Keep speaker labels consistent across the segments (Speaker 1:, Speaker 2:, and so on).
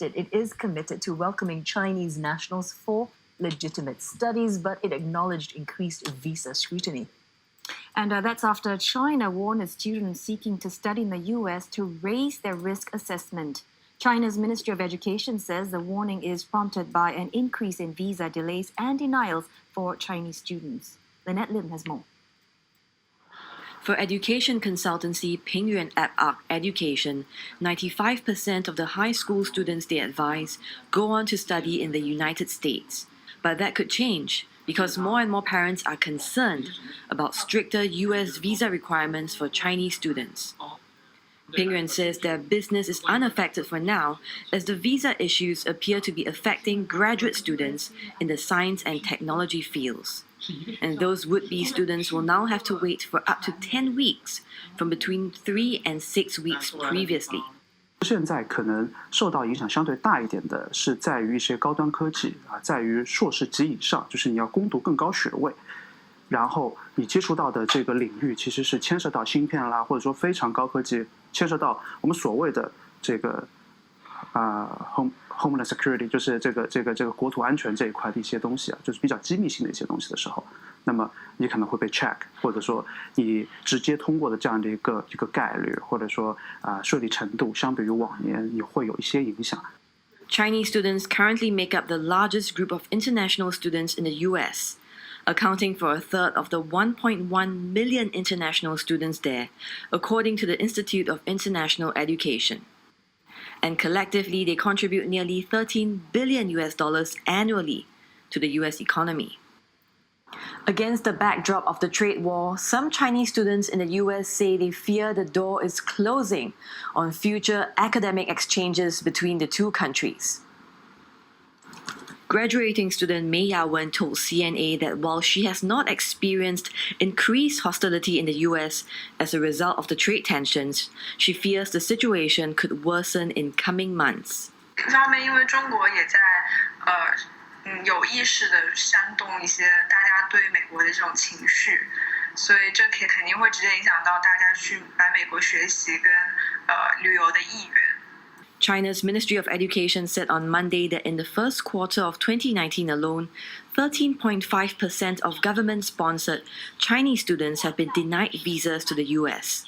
Speaker 1: It is committed to welcoming Chinese nationals for legitimate studies, but it acknowledged increased visa scrutiny.
Speaker 2: And that's after China warned students seeking to study in the U.S. to raise their risk assessment. China's Ministry of Education says the warning is prompted by an increase in visa delays and denials for Chinese students. Lynette Lim has more.
Speaker 3: For education consultancy Pingyuan App Education, 95% of the high school students they advise go on to study in the United States. But that could change because more and more parents are concerned about stricter US visa requirements for Chinese students. Pingyuan says their business is unaffected for now as the visa issues appear to be affecting graduate students in the science and technology fields. And those would-be students will now have to wait for up to 10 weeks from between 3 and 6 weeks previously.
Speaker 4: 现在可能受到影响相对大一点的是在于一些高端科技在于硕士及以上，就是你要攻读更高学位，然后你接触到的这个领域其实是牵涉到芯片啦，或者说非常高科技，牵涉到我们所谓的这个homeland security， 就是这个国土安全这一块的一些东西就是比较机密性的一些东西的时候，那么你可能会被 check， 或者说你直接通过的这样的一个概率，或者说顺利程度，相比于往年也会有一些影响。
Speaker 3: Chinese students currently make up the largest group of international students in the U.S., accounting for a third of the 1.1 million international students there, according to the Institute of International Education. And collectively, they contribute nearly $13 billion annually to the US economy. Against the backdrop of the trade war, some Chinese students in the US say they fear the door is closing on future academic exchanges between the two countries. Graduating student Mei Yawen told CNA that while she has not experienced increased hostility in the US as a result of the trade tensions, she fears the situation could worsen in coming months.
Speaker 5: 一方面，因为中国也在有意识的煽动一些大家对美国的这种情绪，所以这肯定会直接影响到大家去来美国学习跟旅游的意愿。
Speaker 3: China's Ministry of Education said on Monday that in the first quarter of 2019 alone, 13.5% of government-sponsored Chinese students have been denied visas to the US.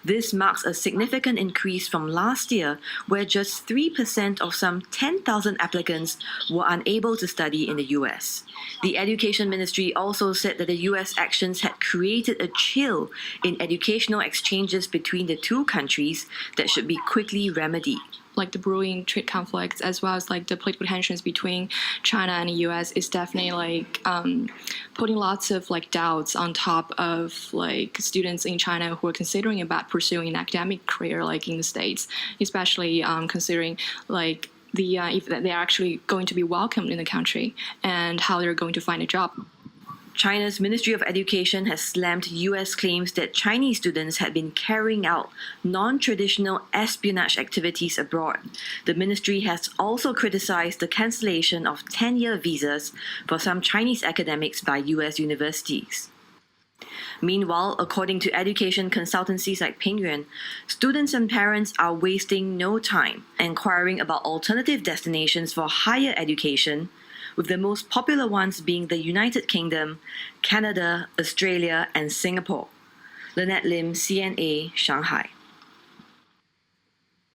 Speaker 3: This marks a significant increase from last year, where just 3% of some 10,000 applicants were unable to study in the US. The Education Ministry also said that the US actions had created a chill in educational exchanges between the two countries that should be quickly remedied.
Speaker 6: Like the brewing trade conflicts, as well as like the political tensions between China and the U.S., is definitely like putting lots of like doubts on top of like students in China who are considering about pursuing an academic career like in the States, especially considering like the if they're actually going to be welcomed in the country and how they're going to find a job.
Speaker 3: China's Ministry of Education has slammed US claims that Chinese students had been carrying out non-traditional espionage activities abroad. The ministry has also criticized the cancellation of 10-year visas for some Chinese academics by US universities. Meanwhile, according to education consultancies like Pingyuan, students and parents are wasting no time inquiring about alternative destinations for higher education, with the most popular ones being the United Kingdom, Canada, Australia, and Singapore. Lynette Lim, CNA, Shanghai.